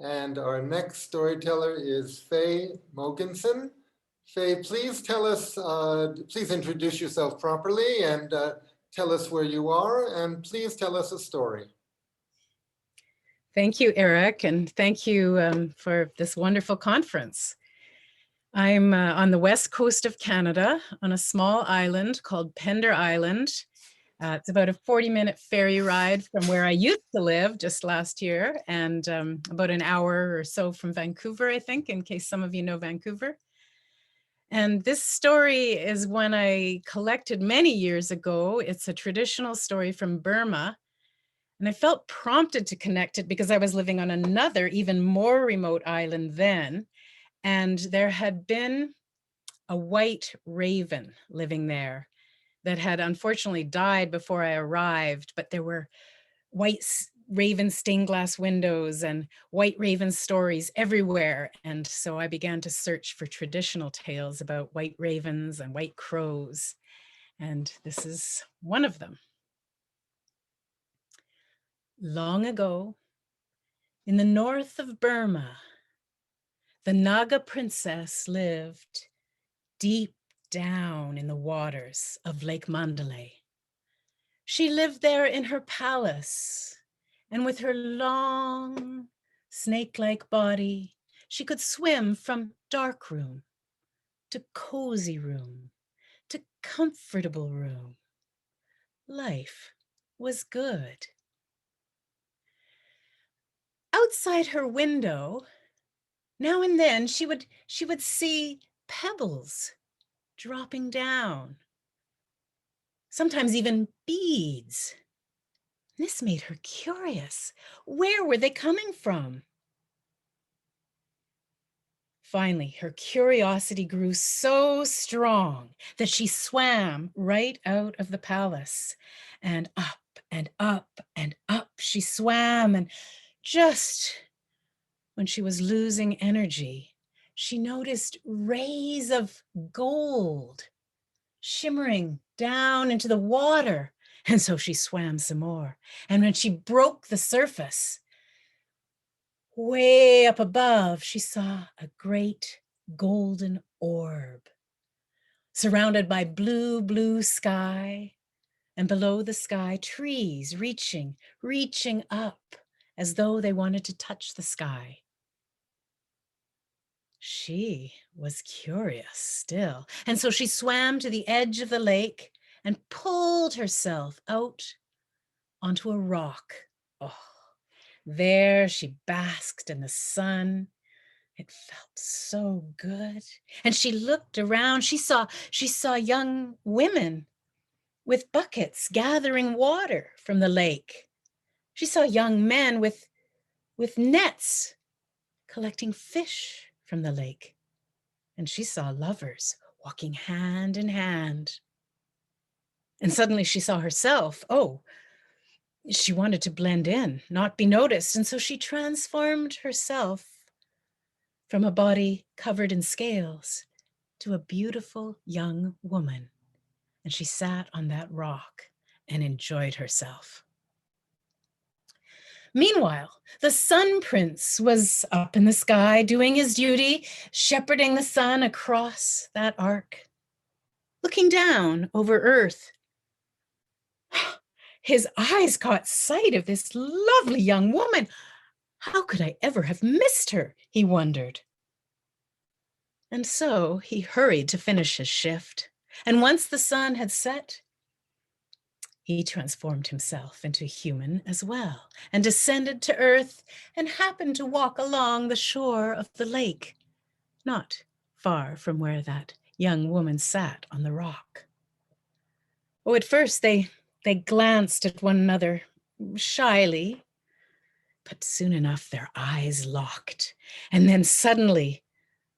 And our next storyteller is Faye Mogensen. Faye, please tell us, please introduce yourself properly and tell us where you are, and please tell us a story. Thank you, Eric, and thank you for this wonderful conference. I'm on the west coast of Canada on a small island called Pender Island. It's about a 40-minute ferry ride from where I used to live just last year, and about an hour or so from Vancouver, I think, in case some of you know Vancouver. And this story is one I collected many years ago. It's a traditional story from Burma. And I felt prompted to connect it because I was living on another, even more remote island then. And there had been a white raven living there that had unfortunately died before I arrived, but there were white raven stained glass windows and white raven stories everywhere. And so I began to search for traditional tales about white ravens and white crows. And this is one of them. Long ago, in the north of Burma, the Naga princess lived deep down in the waters of Lake Mandalay. She lived there in her palace, and with her long, snake-like body, she could swim from dark room to cozy room to comfortable room. Life was good. Outside her window, now and then she would see pebbles dropping down, sometimes even beads. This made her curious. Where were they coming from? Finally, her curiosity grew so strong that she swam right out of the palace, and up and up and up she swam, and just when she was losing energy, she noticed rays of gold shimmering down into the water. And so she swam some more. And when she broke the surface, way up above, she saw a great golden orb surrounded by blue, blue sky. And below the sky, trees reaching up as though they wanted to touch the sky. She was curious still, and so she swam to the edge of the lake and pulled herself out onto a rock. Oh, there she basked in the sun. It felt so good. And she looked around. She saw young women with buckets gathering water from the lake. She saw young men with nets collecting fish from the lake. And she saw lovers walking hand in hand. And suddenly she saw herself. Oh, she wanted to blend in, not be noticed. And so she transformed herself from a body covered in scales to a beautiful young woman. And she sat on that rock and enjoyed herself. Meanwhile, the Sun Prince was up in the sky doing his duty, shepherding the sun across that arc. Looking down over Earth, his eyes caught sight of this lovely young woman. How could I ever have missed her, he wondered. And so he hurried to finish his shift. And once the sun had set, he transformed himself into human as well and descended to Earth and happened to walk along the shore of the lake, not far from where that young woman sat on the rock. Oh, at first they glanced at one another shyly, but soon enough their eyes locked. And then suddenly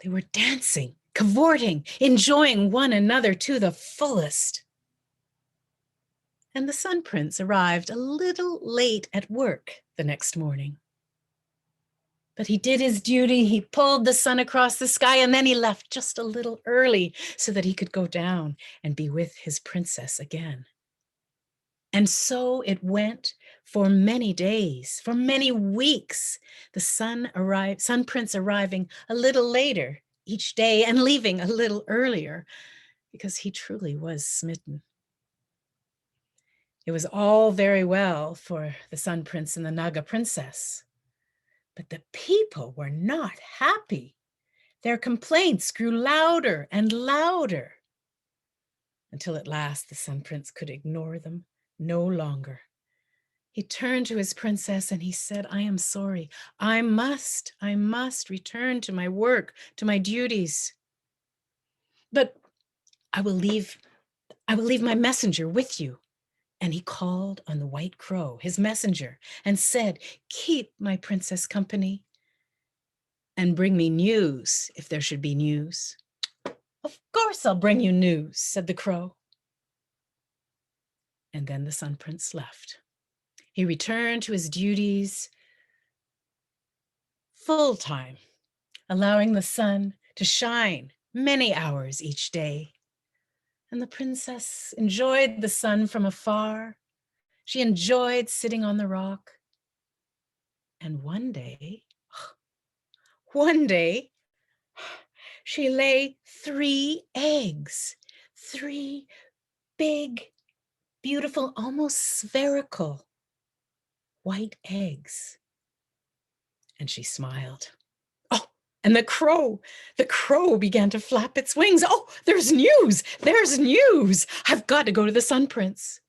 they were dancing, cavorting, enjoying one another to the fullest. And the Sun Prince arrived a little late at work the next morning. But he did his duty. He pulled the sun across the sky, and then he left just a little early so that he could go down and be with his princess again. And so it went for many days, for many weeks. The sun prince arriving a little later each day and leaving a little earlier, because he truly was smitten. It was all very well for the sun prince and the Naga princess, but the people were not happy. Their complaints grew louder and louder, until at last the sun prince could ignore them no longer. He turned to his princess and he said, I am sorry. I must return to my work, to my duties. But I will leave my messenger with you. And he called on the white crow, his messenger, and said, keep my princess company and bring me news if there should be news. Of course I'll bring you news, said the crow. And then the sun prince left. He returned to his duties full time, allowing the sun to shine many hours each day. And the princess enjoyed the sun from afar. She enjoyed sitting on the rock. And one day, she lay 3 eggs, 3 big, beautiful, almost spherical white eggs. And she smiled. Oh, and the crow began to flap its wings. Oh, there's news. I've got to go to the sun prince.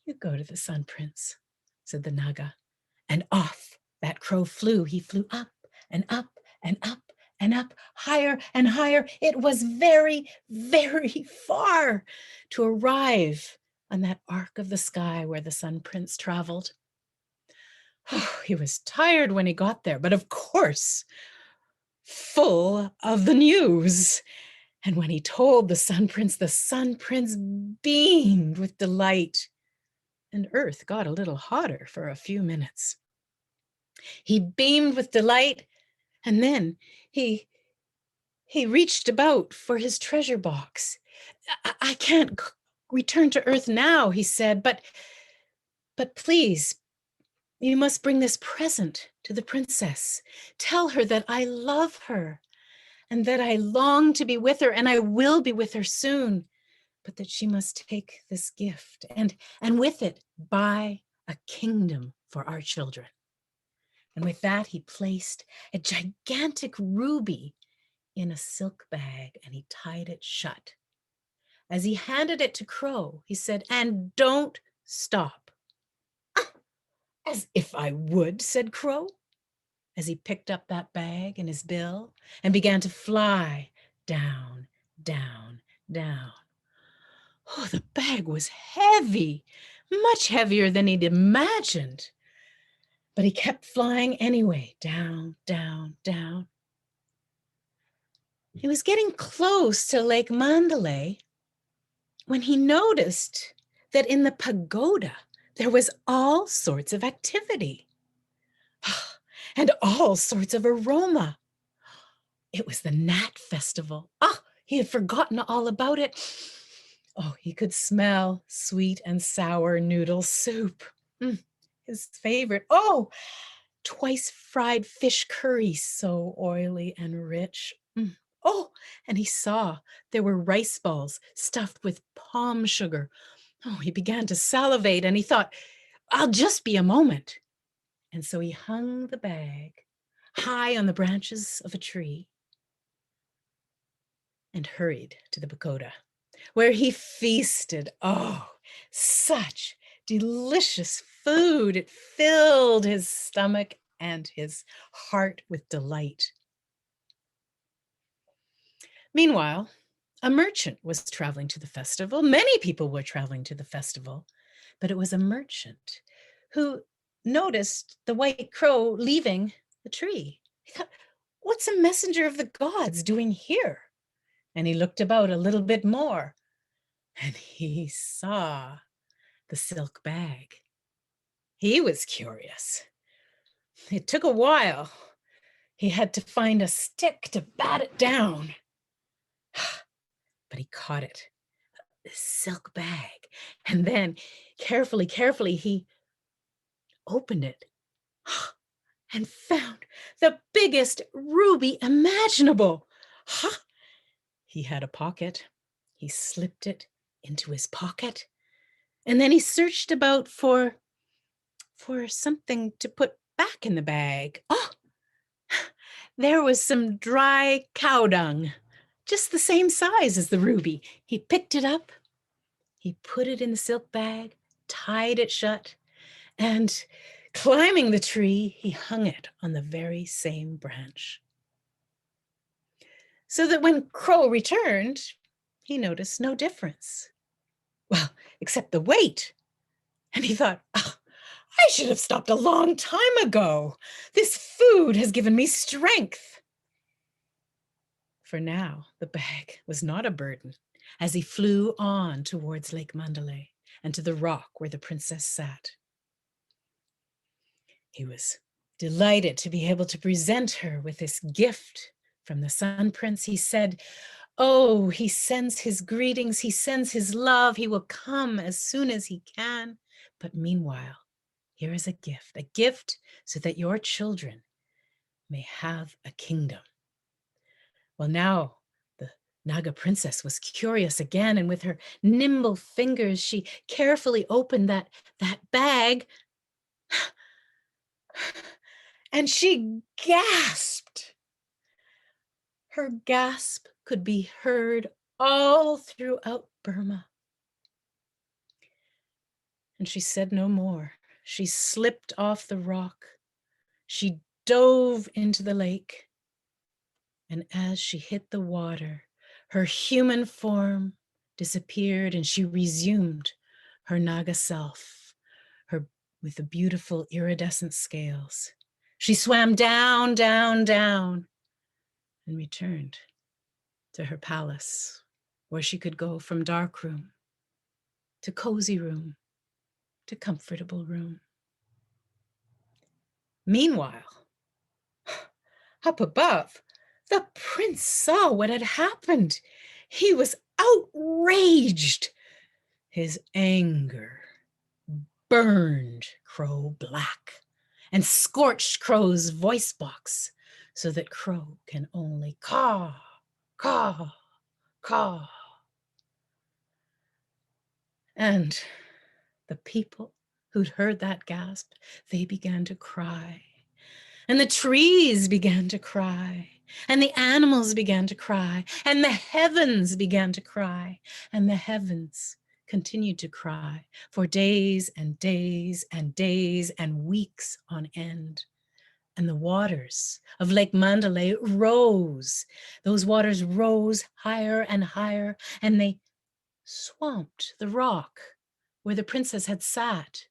You go to the sun prince, said the Naga. And off that crow flew. He flew up and up and up and up, higher and higher. It was very, very far to arrive on that arc of the sky where the sun prince traveled. Oh, he was tired when he got there, but of course, full of the news. And when he told the sun prince beamed with delight. And earth got a little hotter for a few minutes. He beamed with delight, and then he reached about for his treasure box. I can't return to earth now, he said, but please, you must bring this present to the princess. Tell her that I love her and that I long to be with her, and I will be with her soon, but that she must take this gift and with it buy a kingdom for our children. And with that, he placed a gigantic ruby in a silk bag and he tied it shut. As he handed it to Crow, he said, and don't stop. As if I would, said Crow, as he picked up that bag in his bill and began to fly down, down, down. Oh, the bag was heavy, much heavier than he'd imagined. But he kept flying anyway, down, down, down. He was getting close to Lake Mandalay when he noticed that in the pagoda, there was all sorts of activity and all sorts of aroma. It was the Nat Festival. He had forgotten all about it. Oh, he could smell sweet and sour noodle soup. His favorite. Oh, twice fried fish curry, so oily and rich. Oh, and he saw there were rice balls stuffed with palm sugar. Oh, he began to salivate and he thought, I'll just be a moment. And so he hung the bag high on the branches of a tree and hurried to the pagoda, where he feasted. Oh, such delicious food. It filled his stomach and his heart with delight. Meanwhile, a merchant was traveling to the festival. Many people were traveling to the festival, but it was a merchant who noticed the white crow leaving the tree. He thought, what's a messenger of the gods doing here? And he looked about a little bit more and he saw the silk bag. He was curious. It took a while. He had to find a stick to bat it down. But he caught it, the silk bag. And then Carefully, he opened it and found the biggest ruby imaginable. Ha! He had a pocket. He slipped it into his pocket, and then he searched about for something to put back in the bag. Oh, there was some dry cow dung, just the same size as the ruby. He picked it up, he put it in the silk bag, tied it shut, and climbing the tree, he hung it on the very same branch. So that when Crow returned, he noticed no difference. Well, except the weight. And he thought, oh, I should have stopped a long time ago. This food has given me strength. For now, the bag was not a burden as he flew on towards Lake Mandalay and to the rock where the princess sat. He was delighted to be able to present her with this gift from the Sun Prince. He said, oh, he sends his greetings, he sends his love, he will come as soon as he can. But meanwhile, here is a gift so that your children may have a kingdom. Well, now the Naga princess was curious again, and with her nimble fingers, she carefully opened that bag, and she gasped. Her gasp could be heard all throughout Burma. And she said no more. She slipped off the rock. She dove into the lake. And as she hit the water, her human form disappeared and she resumed her Naga self, with the beautiful iridescent scales. She swam down, down, down, and returned to her palace, where she could go from dark room to cozy room to comfortable room. Meanwhile, up above, the prince saw what had happened. He was outraged. His anger burned Crow black and scorched Crow's voice box so that Crow can only caw, caw, caw. And the people who'd heard that gasp, they began to cry. And the trees began to cry. And the animals began to cry. And the heavens began to cry. And the heavens continued to cry for days and days and days and weeks on end. And the waters of Lake Mandalay rose. Those waters rose higher and higher, and they swamped the rock where the princess had sat.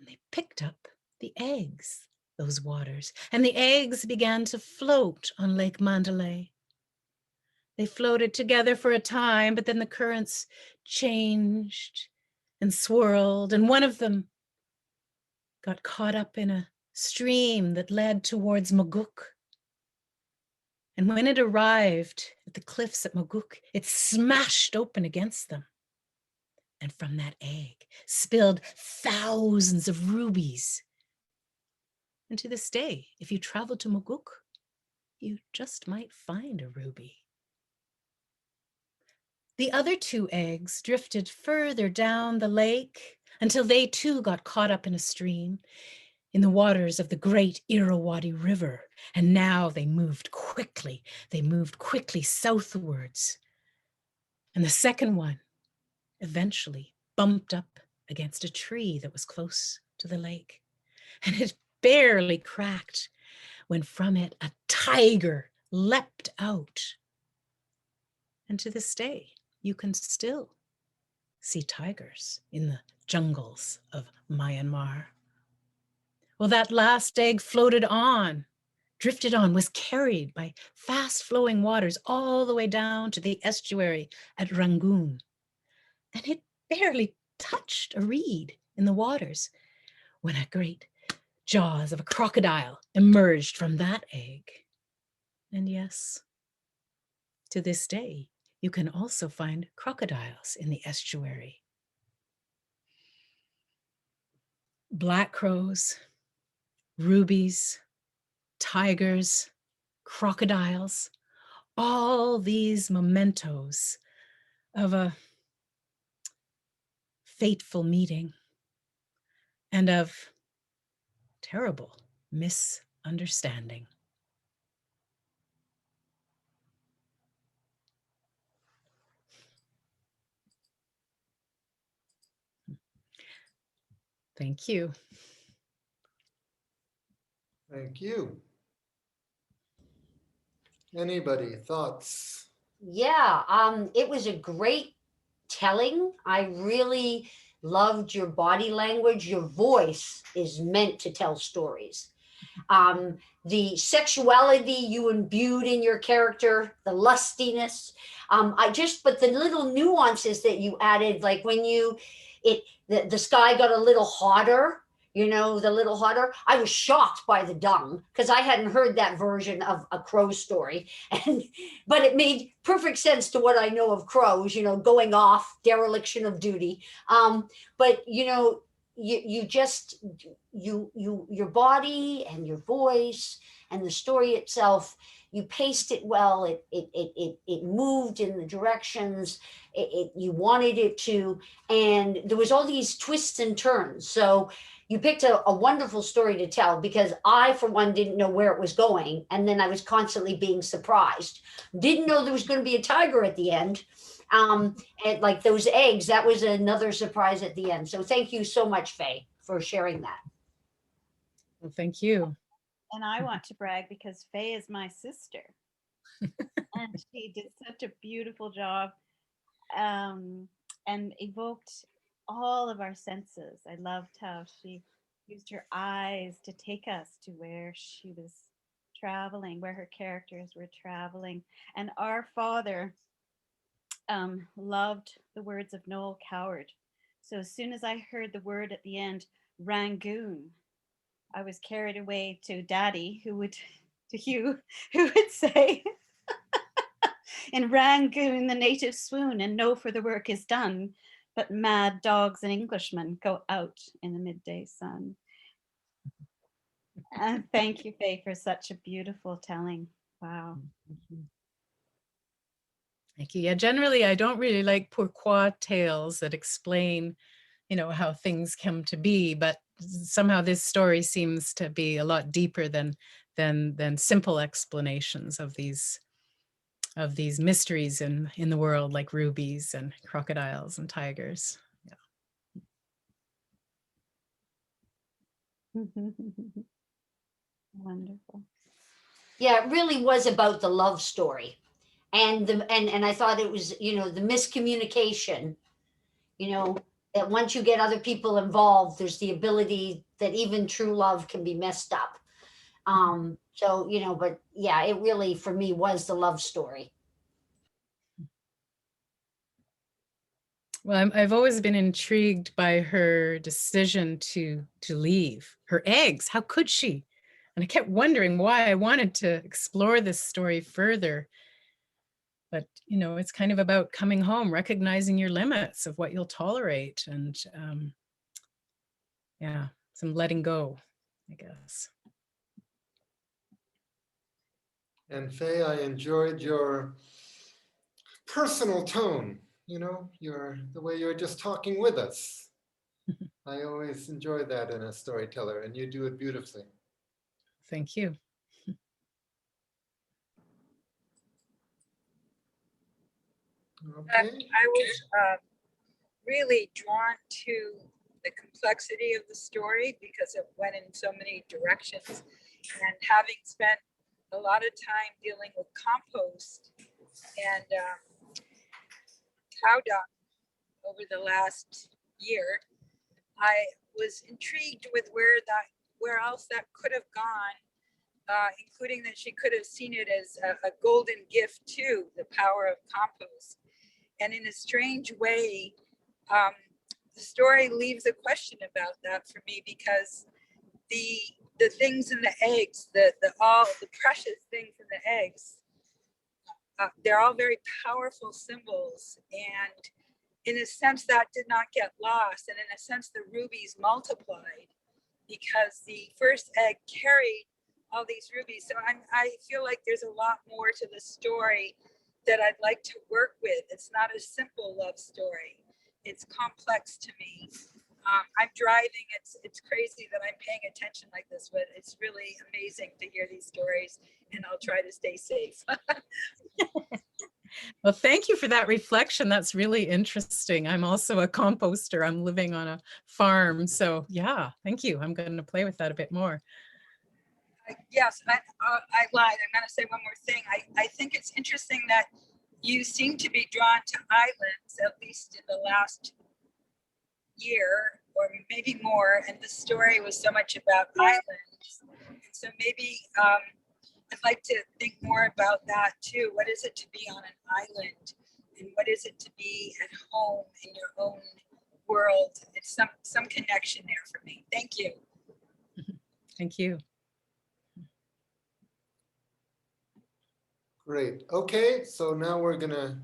And they picked up the eggs, those waters, and the eggs began to float on Lake Mandalay. They floated together for a time, but then the currents changed and swirled, and one of them got caught up in a stream that led towards Moguk. And when it arrived at the cliffs at Moguk, it smashed open against them. And from that egg spilled thousands of rubies. And to this day, if you travel to Moguk, you just might find a ruby. The other two eggs drifted further down the lake until they too got caught up in a stream in the waters of the great Irrawaddy River. And now they moved quickly. They moved quickly southwards. And the second one eventually bumped up against a tree that was close to the lake. And it barely cracked when from it a tiger leapt out. And to this day, you can still see tigers in the jungles of Myanmar. Well, that last egg floated on, drifted on, was carried by fast-flowing waters all the way down to the estuary at Rangoon. And it barely touched a reed in the waters when a great jaws of a crocodile emerged from that egg. And yes, to this day, you can also find crocodiles in the estuary. black crows, rubies, tigers, crocodiles, all these mementos of a fateful meeting and of terrible misunderstanding. Thank you. Thank you. Anybody, thoughts? Yeah, it was a great telling. I really loved your body language. Your voice is meant to tell stories. The sexuality you imbued in your character, the lustiness. But the little nuances that you added, like when the sky got a little hotter, the little hotter. I was shocked by the dung because I hadn't heard that version of a crow story, but it made perfect sense to what I know of crows. Going off, dereliction of duty. But you just your body and your voice and the story itself, you paced it well. It moved in the directions you wanted it to, and there was all these twists and turns. So you picked a wonderful story to tell, because I, for one, didn't know where it was going, and then I was constantly being surprised. Didn't know there was going to be a tiger at the end. And like those eggs, that was another surprise at the end. So thank you so much, Faye, for sharing that. Well, thank you. And I want to brag because Faye is my sister. And she did such a beautiful job, and evoked all of our senses. I loved how she used her eyes to take us to where she was traveling, where her characters were traveling. And our father loved the words of Noel Coward. So as soon as I heard the word at the end, Rangoon, I was carried away to Daddy, to Hugh, who would say, in Rangoon the natives swoon and no further work is done, but mad dogs and Englishmen go out in the midday sun. And thank you, Faye, for such a beautiful telling. Wow. Thank you. Yeah, generally, I don't really like pourquoi tales that explain, how things come to be, but somehow this story seems to be a lot deeper than simple explanations of these mysteries in the world, like rubies and crocodiles and tigers. Wonderful. Yeah, it really was about the love story. And I thought it was, the miscommunication, that once you get other people involved, there's the ability that even true love can be messed up. So, but yeah, it really, for me, was the love story. Well, I've always been intrigued by her decision to leave her eggs. How could she? And I kept wondering why. I wanted to explore this story further. But, it's kind of about coming home, recognizing your limits of what you'll tolerate, and yeah, some letting go, I guess. And Faye, I enjoyed your personal tone, the way you were just talking with us. I always enjoy that in a storyteller, and you do it beautifully. Thank you. Okay. I was really drawn to the complexity of the story because it went in so many directions. And having spent a lot of time dealing with compost and cow dung over the last year, I was intrigued with where else that could have gone, including that she could have seen it as a golden gift too, the power of compost. And in a strange way, the story leaves a question about that for me, because the things in the eggs, all the precious things in the eggs, they're all very powerful symbols, and in a sense that did not get lost, and in a sense the rubies multiplied. because the first egg carried all these rubies. So I feel like there's a lot more to the story that I'd like to work with. It's not a simple love story. It's complex to me. I'm driving. It's crazy that I'm paying attention like this, but it's really amazing to hear these stories, and I'll try to stay safe. Well, thank you for that reflection. That's really interesting. I'm also a composter. I'm living on a farm. So yeah, thank you. I'm going to play with that a bit more. Yes, I lied. I'm going to say one more thing. I think it's interesting that you seem to be drawn to islands, at least in the last year or maybe more. And the story was so much about islands. And so maybe I'd like to think more about that too. What is it to be on an island? And what is it to be at home in your own world? It's some connection there for me. Thank you. Thank you. Great. Okay, so now we're gonna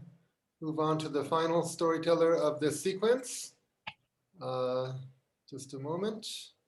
move on to the final storyteller of this sequence. Just a moment.